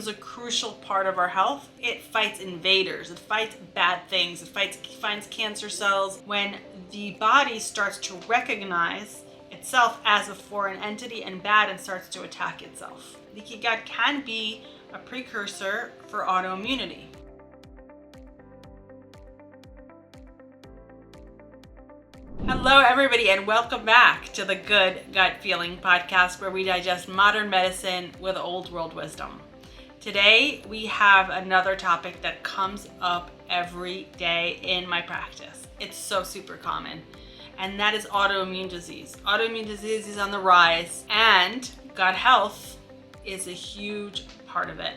is a crucial part of our health. It fights invaders, it fights bad things, it finds cancer cells. When the body starts to recognize itself as a foreign entity and bad and starts to attack itself. Leaky gut can be a precursor for autoimmunity. Hello everybody and welcome back to the Good Gut Feeling podcast, where we digest modern medicine with old world wisdom. Today we have another topic that comes up every day in my practice. It's so super common, and that is autoimmune disease. Autoimmune disease is on the rise, and gut health is a huge part of it.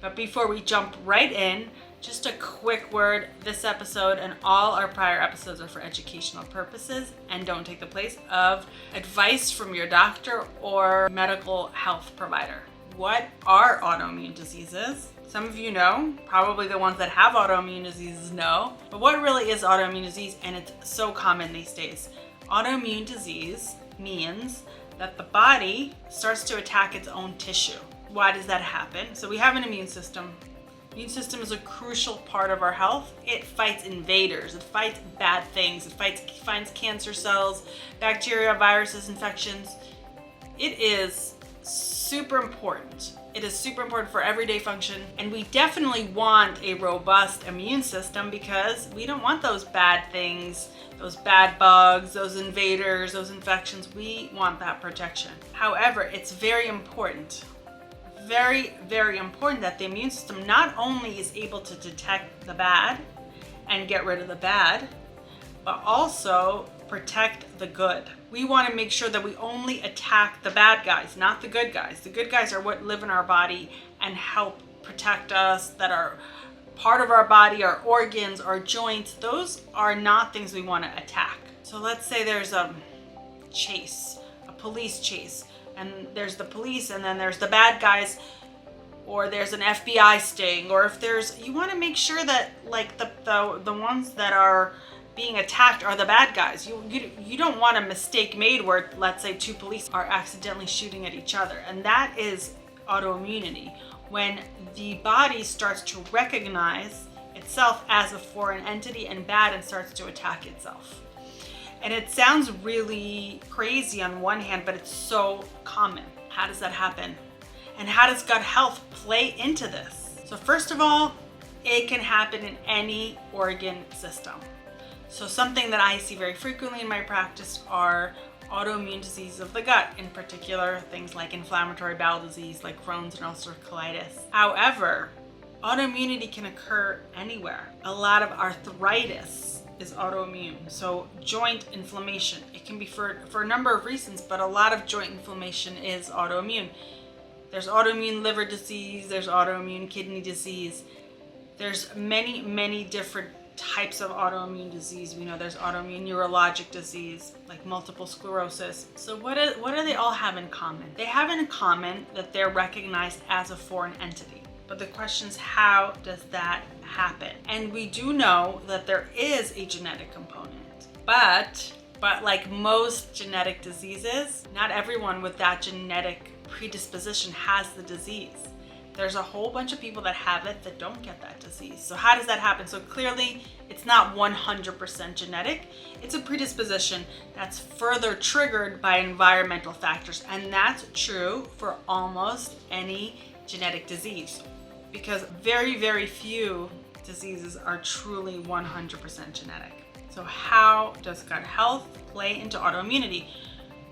But before we jump right in, just a quick word. This episode and all our prior episodes are for educational purposes and don't take the place of advice from your doctor or medical health provider. What are autoimmune diseases? Some of you know, probably the ones that have autoimmune diseases know, but what really is autoimmune disease? And it's so common these days. Autoimmune disease means that the body starts to attack its own tissue. Why does that happen? So we have an immune system. Immune system is a crucial part of our health. It fights invaders, it fights bad things, it finds cancer cells, bacteria, viruses, infections. It is super important. It is super important for everyday function, and we definitely want a robust immune system because we don't want those bad things, those bad bugs, those invaders, those infections. We want that protection. However, it's very important that the immune system not only is able to detect the bad and get rid of the bad, but also protect the good. We want to make sure that we only attack the bad guys, not the good guys. The good guys are what live in our body and help protect us, that are part of our body, our organs, our joints. Those are not things we want to attack. So let's say there's a chase, a police chase, and there's the police and then there's the bad guys, or there's an FBI sting, or if you want to make sure that like the ones that are being attacked are the bad guys. You don't want a mistake made where, let's say, two police are accidentally shooting at each other, and that is autoimmunity. When the body starts to recognize itself as a foreign entity and bad and starts to attack itself. And it sounds really crazy on one hand, but it's so common. How does that happen? And how does gut health play into this? So first of all, it can happen in any organ system. So something that I see very frequently in my practice are autoimmune diseases of the gut, in particular things like inflammatory bowel disease like Crohn's and ulcerative colitis. However, autoimmunity can occur anywhere. A lot of arthritis is autoimmune. So joint inflammation, it can be for a number of reasons, but a lot of joint inflammation is autoimmune. There's autoimmune liver disease, there's autoimmune kidney disease. There's many different types of autoimmune disease. We know there's autoimmune neurologic disease like multiple sclerosis. So what do they all have in common? They have in common that they're recognized as a foreign entity. But the question is, how does that happen? And we do know that there is a genetic component, but like most genetic diseases, not everyone with that genetic predisposition has the disease. There's a whole bunch of people that have it that don't get that disease. So how does that happen? So clearly it's not 100% genetic. It's a predisposition that's further triggered by environmental factors. And that's true for almost any genetic disease, because very few diseases are truly 100% genetic. So how does gut health play into autoimmunity?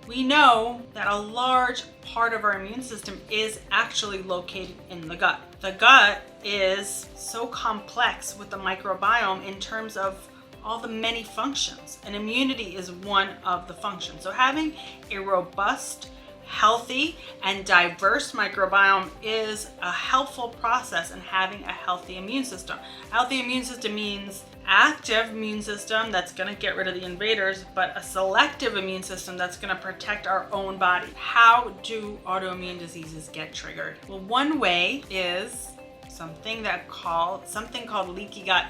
We know that a large part of our immune system is actually located in the gut. The gut is so complex with the microbiome in terms of all the many functions, and immunity is one of the functions. So having a robust, healthy, and diverse microbiome is a helpful process in having a healthy immune system. A healthy immune system means active immune system that's going to get rid of the invaders, but a selective immune system that's going to protect our own body. How do autoimmune diseases get triggered? Well, one way is something called leaky gut,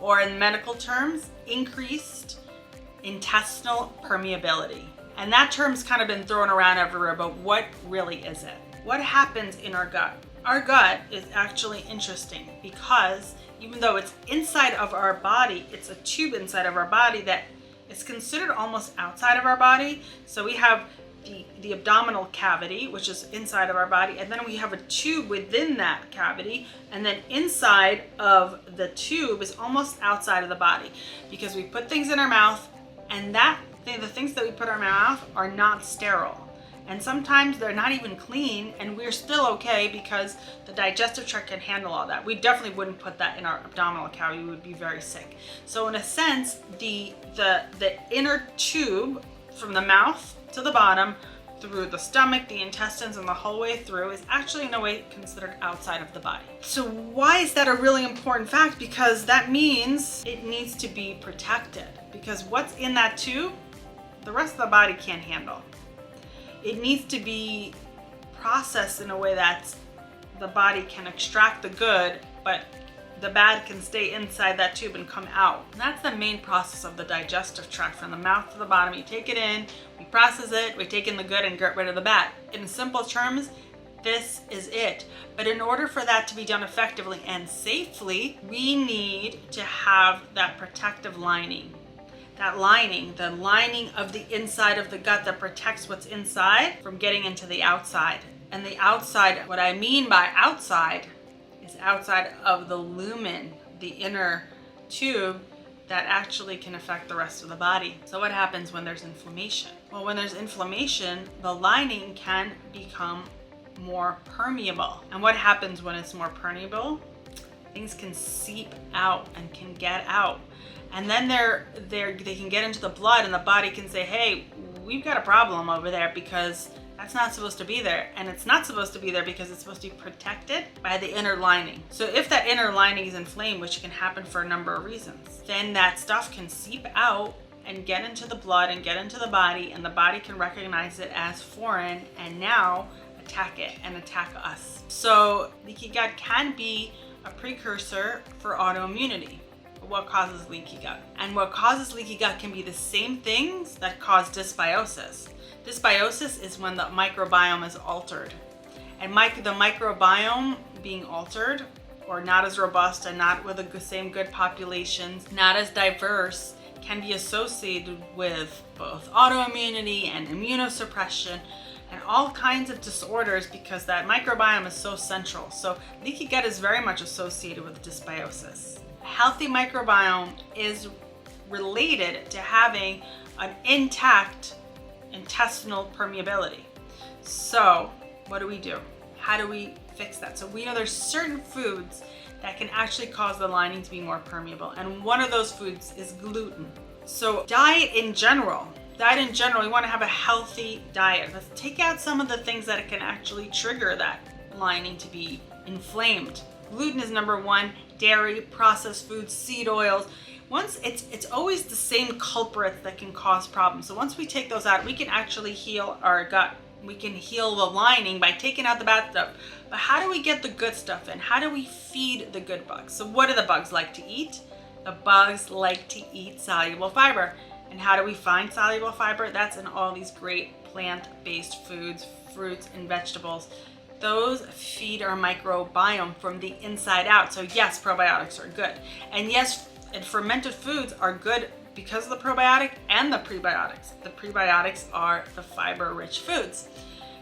or in medical terms, increased intestinal permeability. And that term's kind of been thrown around everywhere, but what really is it? What happens in our gut? Our gut is actually interesting because even though it's inside of our body, it's a tube inside of our body that is considered almost outside of our body. So we have the abdominal cavity, which is inside of our body, and then we have a tube within that cavity, and then inside of the tube is almost outside of the body, because we put things in our mouth, and the things that we put in our mouth are not sterile. And sometimes they're not even clean, and we're still okay because the digestive tract can handle all that. We definitely wouldn't put that in our abdominal cavity. We would be very sick. So in a sense, the inner tube from the mouth to the bottom, through the stomach, the intestines, and the whole way through is actually in a way considered outside of the body. So why is that a really important fact? Because that means it needs to be protected, because what's in that tube, the rest of the body can't handle. It needs to be processed in a way that the body can extract the good, but the bad can stay inside that tube and come out. And that's the main process of the digestive tract, from the mouth to the bottom. You take it in, we process it, we take in the good and get rid of the bad. In simple terms, this is it. But in order for that to be done effectively and safely, we need to have that protective lining. That lining, the lining of the inside of the gut that protects what's inside from getting into the outside. And the outside, what I mean by outside, is outside of the lumen, the inner tube that actually can affect the rest of the body. So what happens when there's inflammation? Well, when there's inflammation, the lining can become more permeable. And what happens when it's more permeable? Things can seep out and can get out. And then they can get into the blood, and the body can say, hey, we've got a problem over there because that's not supposed to be there. And it's not supposed to be there because it's supposed to be protected by the inner lining. So if that inner lining is inflamed, which can happen for a number of reasons, then that stuff can seep out and get into the blood and get into the body, and the body can recognize it as foreign and now attack it and attack us. So leaky gut can be a precursor for autoimmunity. What causes leaky gut? And what causes leaky gut can be the same things that cause dysbiosis. Dysbiosis is when the microbiome is altered. And the microbiome being altered, or not as robust and not with the same good populations, not as diverse, can be associated with both autoimmunity and immunosuppression and all kinds of disorders, because that microbiome is so central. So leaky gut is very much associated with dysbiosis. A healthy microbiome is related to having an intact intestinal permeability. So what do? How do we fix that? So we know there's certain foods that can actually cause the lining to be more permeable, and one of those foods is gluten. So diet in general, we want to have a healthy diet. Let's take out some of the things that can actually trigger that lining to be inflamed. Gluten is number one. Dairy, processed foods, seed oils. Once it's always the same culprits that can cause problems. So once we take those out, we can actually heal our gut. We can heal the lining by taking out the bad stuff. But how do we get the good stuff in? How do we feed the good bugs? So what do the bugs like to eat? The bugs like to eat soluble fiber. And how do we find soluble fiber? That's in all these great plant-based foods, fruits and vegetables. Those feed our microbiome from the inside out. So yes, probiotics are good. And yes, and fermented foods are good because of the probiotic and the prebiotics. The prebiotics are the fiber-rich foods,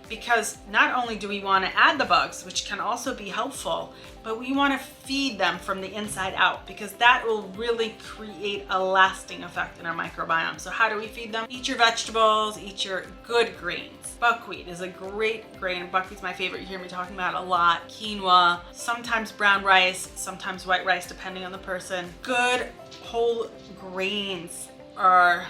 because not only do we want to add the bugs, which can also be helpful, but we want to feed them from the inside out, because that will really create a lasting effect in our microbiome. So how do we feed them? Eat your vegetables, eat your good grains. Buckwheat is a great grain. Buckwheat's my favorite. You hear me talking about it a lot. Quinoa, sometimes brown rice, sometimes white rice, depending on the person. Good whole grains are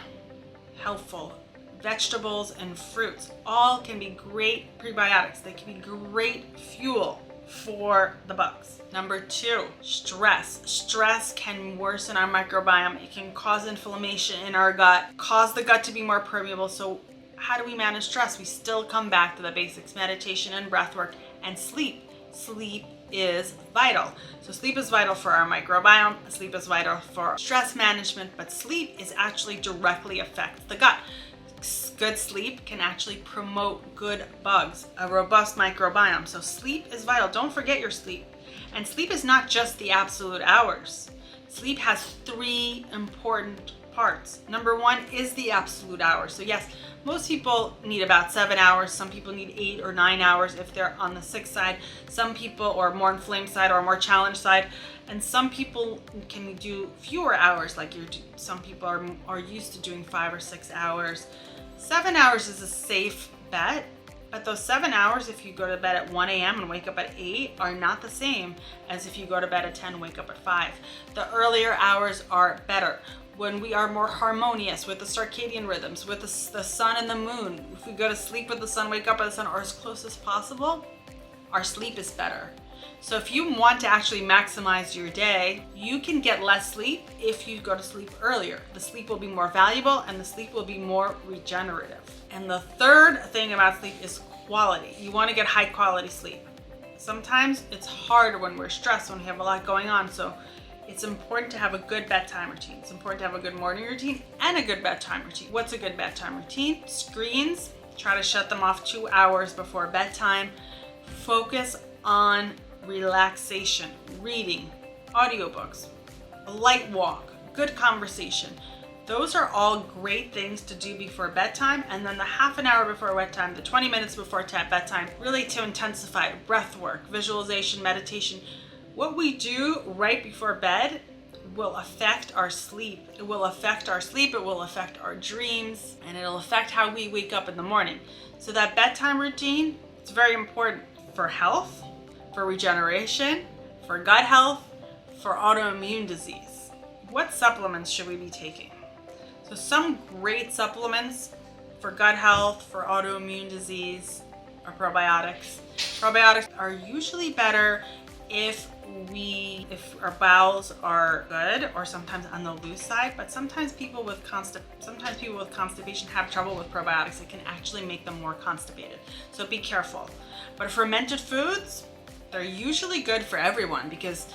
helpful. Vegetables and fruits all can be great prebiotics. They can be great fuel for the bugs. Number two, stress. Stress can worsen our microbiome. It can cause inflammation in our gut, cause the gut to be more permeable. So how do we manage stress? We still come back to the basics: meditation and breath work and sleep. Sleep is vital. So sleep is vital for our microbiome. Sleep is vital for stress management, but sleep is actually directly affects the gut. Good sleep can actually promote good bugs, a robust microbiome. So sleep is vital. Don't forget your sleep. And sleep is not just the absolute hours. Sleep has 3 important parts. Number 1 is the absolute hours. So yes, most people need about 7 hours. Some people need 8 or 9 hours if they're on the sick side. Some people are more inflamed side or more challenged side. And some people can do fewer hours, like some people are used to doing 5 or 6 hours. 7 hours is a safe bet, but those 7 hours, if you go to bed at 1 a.m. and wake up at 8, are not the same as if you go to bed at 10 and wake up at 5. The earlier hours are better. When we are more harmonious with the circadian rhythms, with the sun and the moon, if we go to sleep with the sun, wake up with the sun, or as close as possible, our sleep is better. So if you want to actually maximize your day, you can get less sleep if you go to sleep earlier. The sleep will be more valuable and the sleep will be more regenerative. And the third thing about sleep is quality. You want to get high quality sleep. Sometimes it's hard when we're stressed, when we have a lot going on. So it's important to have a good bedtime routine. It's important to have a good morning routine and a good bedtime routine. What's a good bedtime routine? Screens, try to shut them off 2 hours before bedtime. Focus on relaxation, reading, audiobooks, a light walk, good conversation. Those are all great things to do before bedtime. And then the half an hour before bedtime, the 20 minutes before bedtime, really to intensify breath work, visualization, meditation. What we do right before bed will affect our sleep. It will affect our sleep, it will affect our dreams, and it'll affect how we wake up in the morning. So that bedtime routine, it's very important for health, for regeneration, for gut health, for autoimmune disease. What supplements should we be taking? So some great supplements for gut health, for autoimmune disease, are probiotics. Probiotics are usually better if our bowels are good, or sometimes on the loose side, but sometimes people with constipation have trouble with probiotics. It can actually make them more constipated. So be careful. But fermented foods, they're usually good for everyone because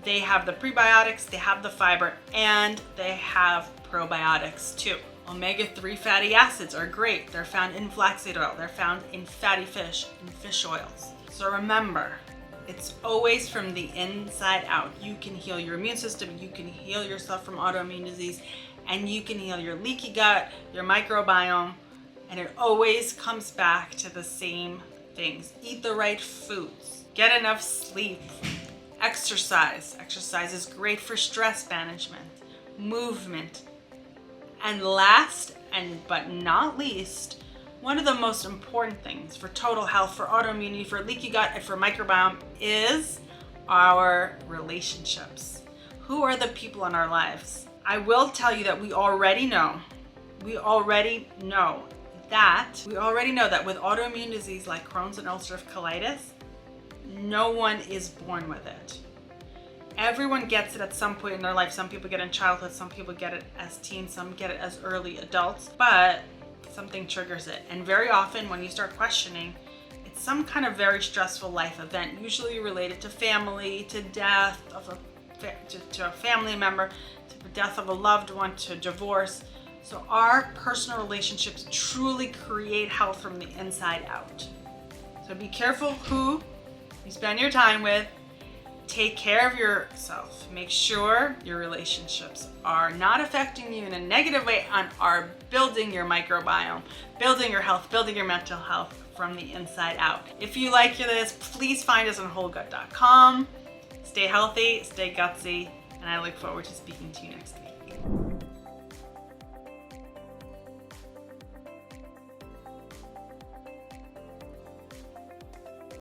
they have the prebiotics, they have the fiber, and they have probiotics too. Omega-3 fatty acids are great. They're found in flaxseed oil. They're found in fatty fish and fish oils. So remember, it's always from the inside out. You can heal your immune system, you can heal yourself from autoimmune disease, and you can heal your leaky gut, your microbiome, and it always comes back to the same things. Eat the right foods. Get enough sleep. Exercise. Exercise is great for stress management, movement. And last but not least, one of the most important things for total health, for autoimmunity, for leaky gut, and for microbiome is our relationships. Who are the people in our lives? I will tell you that we already know that with autoimmune disease like Crohn's and ulcerative colitis, no one is born with it. Everyone gets it at some point in their life. Some people get it in childhood, some people get it as teens, some get it as early adults, but something triggers it. And very often when you start questioning, it's some kind of very stressful life event, usually related to family, to death to a family member, to the death of a loved one, to divorce. So our personal relationships truly create health from the inside out. So be careful who you spend your time with. Take care of yourself. Make sure your relationships are not affecting you in a negative way and are building your microbiome, building your health, building your mental health from the inside out. If you like this, please find us on wholegut.com. Stay healthy, stay gutsy, and I look forward to speaking to you next week.